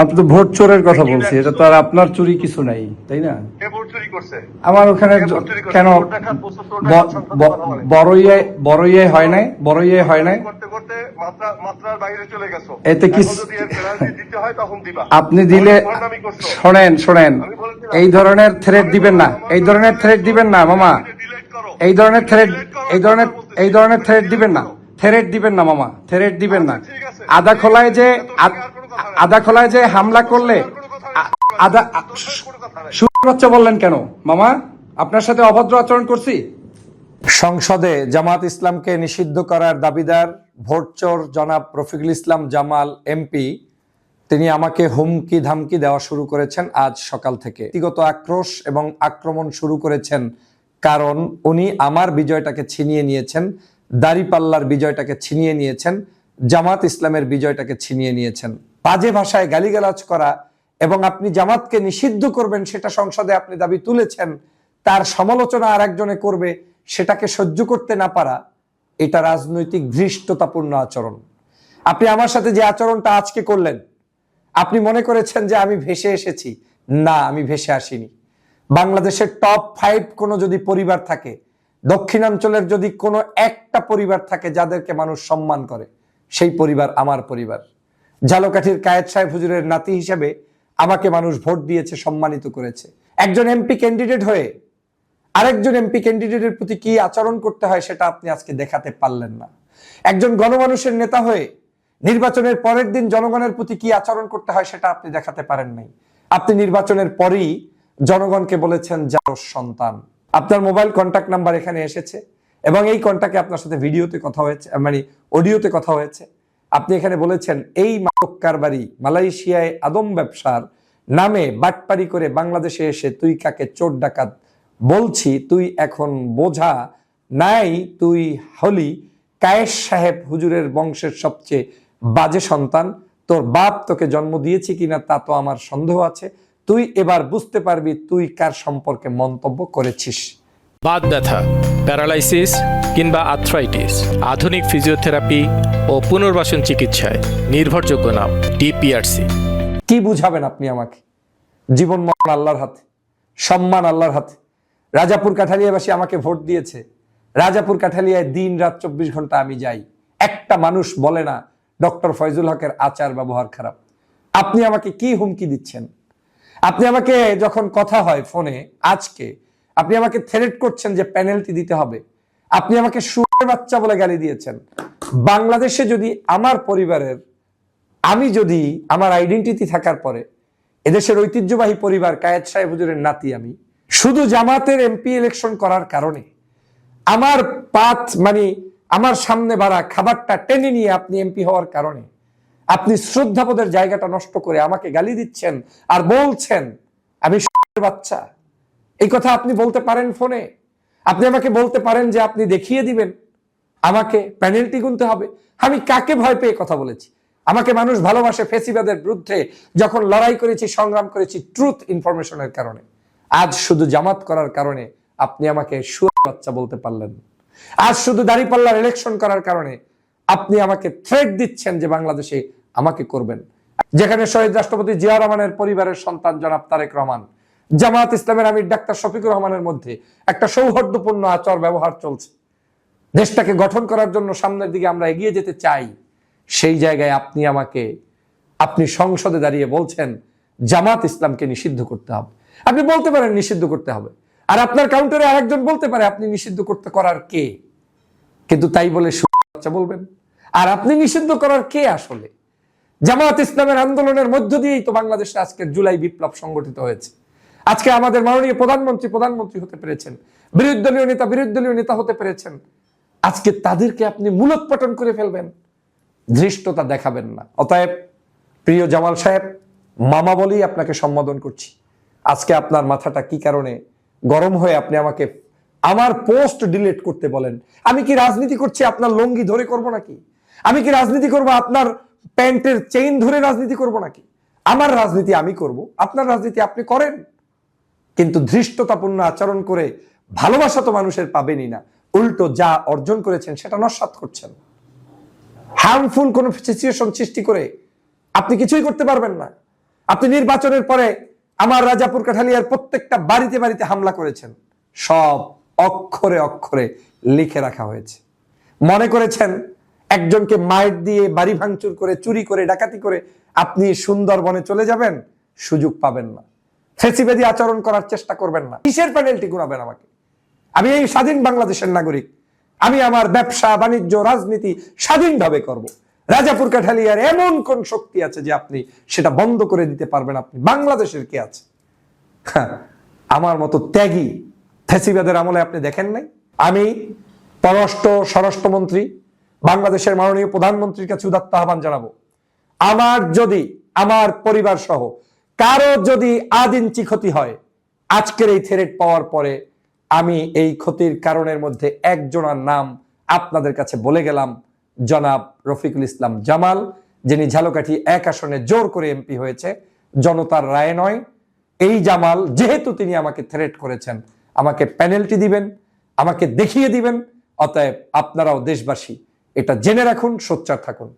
আপনি তো ভোট চোরের কথা বলছি, এটা তো আর আপনার চুরি কিছু নাই, তাই না? আমার ওখানে কেন বড়ইয়ায় হয় নাই, বড়ইয়ায় হয় নাই, এতে কি আপনি দিলে? শোনেন শোনেন, এই ধরনের থ্রেট দিবেন না, এই ধরনের থ্রেট দিবেন না মামা, এই ধরনের থ্রেট, এই ধরনের থ্রেট দিবেন না, থ্রেট দিবেন না মামা, থ্রেট দিবেন না। আদা খোলায় যে হামলা করলে সুরক্ষা বললেন কেন মামা? আপনার সাথে অভদ্র আচরণ করছি? সংসদে জামাত ইসলামকে নিষিদ্ধ করার দাবিদার ভোটচোর জনাব রফিকুল ইসলাম জামাল এমপি, তিনি আমাকে হুমকি ধামকি দেওয়া শুরু করেছেন আজ সকাল থেকে। ব্যক্তিগত আক্রোশ এবং আক্রমণ শুরু করেছেন, কারণ উনি আমার বিজয়টাকে ছিনিয়ে নিয়েছেন, দাড়িপাল্লার বিজয়টাকে ছিনিয়ে নিয়েছেন, জামাত ইসলামের বিজয়টাকে ছিনিয়ে নিয়েছেন। বাজে ভাষায় গালিগালাজ করা এবং আপনি জামাতকে নিষিদ্ধ করবেন সেটা সংসদে আপনি দাবি তুলেছেন, তার সমালোচনা আর একজনে করবে, সেটাকে সহ্য করতে না পারা, এটা রাজনৈতিক ধৃষ্টতাপূর্ণ আচরণ। আপনি আমার সাথে যে আচরণটা আজকে করলেন, আপনি মনে করেছেন যে আমি ভেসে এসেছি। না, আমি ভেসে আসিনি। বাংলাদেশের টপ 5 কোনো যদি পরিবার থাকে, দক্ষিণাঞ্চলের যদি কোনো একটা পরিবার থাকে যাদেরকে মানুষ সম্মান করে, সেই পরিবার আমার পরিবার। ঝালকাঠির কায়েদ সাহেব হুজুরের নাতি হিসেবে আমাকে মানুষ ভোট দিয়েছে, সম্মানিত করেছে। একজন এমপি ক্যান্ডিডেট হয়ে আরেকজন এমপি ক্যান্ডিডেটের প্রতি কি আচরণ করতে হয় সেটা আপনি আজকে দেখাতে পারলেন না। একজন গণমানুষের নেতা হয়ে নির্বাচনের পরের দিন জনগণের প্রতি কি আচরণ করতে হয় সেটা আপনি দেখাতে পারেন নাই। আপনি নির্বাচনের পরেই জনগণকে বলেছেন জারস সন্তান। আপনার মোবাইল কন্ট্যাক্ট নাম্বার এখানে এসেছে এবং এই কন্ট্যাক্টে আপনার সাথে ভিডিওতে কথা হয়েছে, মানে অডিওতে কথা হয়েছে। আপনি এখানে বলেছেন এই মাদক কারবারি মালয়েশিয়ায় আদম ব্যবসার নামে বাটপারি করে বাংলাদেশে এসে তুই কাকে চোর ডাকাত বলছি, তুই এখন বোঝা নাই, তুই হলি কায়েস সাহেব হুজুরের বংশের সবচেয়ে বাজে সন্তান। তোর বাপ তোকে জন্ম দিয়েছে কিনা তা তো আমার সন্দেহ আছে। তুই এবার বুঝতে পারবি তুই কার সম্পর্কে মন্তব্য করেছিস। বাত ব্যথা, প্যারালাইসিস কিংবা আর্থ্রাইটিস, আধুনিক ফিজিওথেরাপি ও পুনর্বাসন চিকিৎসায় নির্ভরযোগ্য নাম ডিপিআরসি। কি বুঝাবেন আপনি আমাকে? জীবন মরণ আল্লাহর হাতে, সম্মান আল্লাহর হাতে। রাজাপুর কাঠালিয়াবাসী আমাকে ভোট দিয়েছে। রাজাপুর কাঠালিয়ায় দিন রাত 24 ঘন্টা আমি যাই। একটা মানুষ বলে না ডক্টর ফয়জুল হকের আচার ব্যবহার খারাপ। আপনি আমাকে কি হুমকি দিচ্ছেন? আপনি আমাকে যখন কথা হয় ফোনে আজকে, আপনি আমাকে থ্রেট করছেন যে পেনাল্টি দিতে হবে। আপনি আমাকে শুয়োরের বাচ্চা বলে গালি দিয়েছেন। বাংলাদেশে যদি আমার পরিবারের, আমি যদি আমার আইডেন্টিটি থাকার পরে এদেশের ঐতিহ্যবাহী পরিবার কায়েদ সাহেব হুজুরের নাতি, আমি শুধু জামাতের এমপি ইলেকশন করার কারণে আমার পাত, মানে আমার সামনে বাড়া খাবারটা টেনে নিয়ে আপনি এমপি হওয়ার কারণে আপনি শ্রদ্ধাবোধের জায়গাটা নষ্ট করে আমাকে গালি দিচ্ছেন আর বলছেন আমি শুয়োরের বাচ্চা। এই কথা আপনি বলতে পারেন ফোনে? আপনি আমাকে বলতে পারেন যে আপনি দেখিয়ে দিবেন, আমাকে পেনাল্টি গুনতে হবে। আমি কাকে ভয় পেয়ে কথা বলেছি? আমাকে মানুষ ভালোবাসে ফেসিবাদের বিরুদ্ধে যখন লড়াই করেছি, সংগ্রাম করেছি ট্রুথ ইনফরমেশনের কারণে। আজ শুধু জামাত করার কারণে আপনি আমাকে শুয়োরের বাচ্চা বলতে পারলেন। আজ শুধু দাড়িপাল্লার ইলেকশন করার কারণে আপনি আমাকে থ্রেট দিচ্ছেন যে বাংলাদেশে আমাকে করবেন। যেখানে শহীদ রাষ্ট্রপতি জিয়া রহমানের পরিবারের সন্তান জনাব তারেক রহমান, জামাত ইসলামের আমির ডাক্তার শফিকুর রহমানের মধ্যে একটা সৌহার্দ্যপূর্ণ আচার ব্যবহার চলছে, দেশটাকে গঠন করার জন্য সামনের দিকে আমরা এগিয়ে যেতে চাই, সেই জায়গায় আপনি সংসদে দাঁড়িয়ে বলছেন জামাত ইসলামকে নিষিদ্ধ করতে হবে। আপনি বলতে পারেন নিষিদ্ধ করতে হবে, আর আপনার কাউন্টারে আরেকজন বলতে পারে আপনি নিষিদ্ধ করতে করার কে? কিন্তু তাই বলে বাচ্চা বলবেন? আর আপনি নিষিদ্ধ করার কে আসলে? জামাত ইসলামের আন্দোলনের মধ্য দিয়েই তো বাংলাদেশে আজকের জুলাই বিপ্লব সংগঠিত হয়েছে। আজকে আমাদের মাননীয় প্রধানমন্ত্রী হতে পেরেছেন, বিরোধী দলীয় নেতা হতে পেরেছেন। আজকে তাদেরকে আপনি মূলোৎপাটন করে ফেলবেন, ধৃষ্টতা দেখাবেন না। অতএব প্রিয় জামাল সাহেব, মামা বলেই আপনাকে সম্বোধন করছি। আজকে আপনার মাথাটা কি কারণে গরম হয়ে আপনি আমাকে আমার পোস্ট ডিলিট করতে বলেন? আমি কি রাজনীতি করছি আপনার লঙ্গি ধরে করব নাকি? আমি কি রাজনীতি করব আপনার প্যান্টের চেইন ধরে রাজনীতি করব নাকি? আমার রাজনীতি আমি করব, আপনার রাজনীতি আপনি করেন, কিন্তু ধৃষ্টতাপূর্ণ আচরণ করে ভালোবাসা তো মানুষের পাবেনই না, উল্টো যা অর্জন করেছেন সেটা নস্যাৎ করছেন। হার্মফুল কোন সিচুয়েশন সৃষ্টি করে আপনি কিছুই করতে পারবেন না। আপনি নির্বাচনের পরে আমার রাজাপুর কাঠালিয়ার প্রত্যেকটা বাড়িতে বাড়িতে হামলা করেছেন, সব অক্ষরে অক্ষরে লিখে রাখা হয়েছে। মনে করেছেন একজনকে মাইর দিয়ে বাড়ি ভাঙচুর করে চুরি করে ডাকাতি করে আপনি সুন্দরবনে চলে যাবেন? সুযোগ পাবেন না। ফেসিবাদী আচরণ করার চেষ্টা করবেন না। কিসের পেনাল্টি গুনাবেন আমাকে? আমি এই স্বাধীন বাংলাদেশের নাগরিক, আমি আমার ব্যবসা বাণিজ্য রাজনীতি স্বাধীনভাবে করব। রাজাপুর কাঠালিয়ার এমন কোন শক্তি আছে যে আপনি সেটা বন্ধ করে দিতে পারবেন? আপনি বাংলাদেশের কে আছে? আমার মতো ত্যাগী ফেসিবাদের আমলে আপনি দেখেন নাই? আমি স্বরাষ্ট্রমন্ত্রী বাংলাদেশের মাননীয় প্রধানমন্ত্রীর কাছে উদাত্ত আহ্বান জানাবো, আমার পরিবার সহ কারো যদি আধ ইঞ্চি ক্ষতি হয়, আজকের এই থ্রেট পাওয়ার পরে আমি এই ক্ষতির কারণের মধ্যে একজনের নাম আপনাদের কাছে বলে গেলাম, জনাব রফিকুল ইসলাম জামাল, যিনি ঝালকাঠি 1 আসনে জোর করে এমপি হয়েছে, জনতার রায় নয়। এই জামাল যেহেতু তিনি আমাকে থ্রেট করেছেন, আমাকে পেনাল্টি দিবেন, আমাকে দেখিয়ে দিবেন। অতএব আপনারাও দেশবাসী এটা জেনে রাখুন, সোচ্চার থাকুন।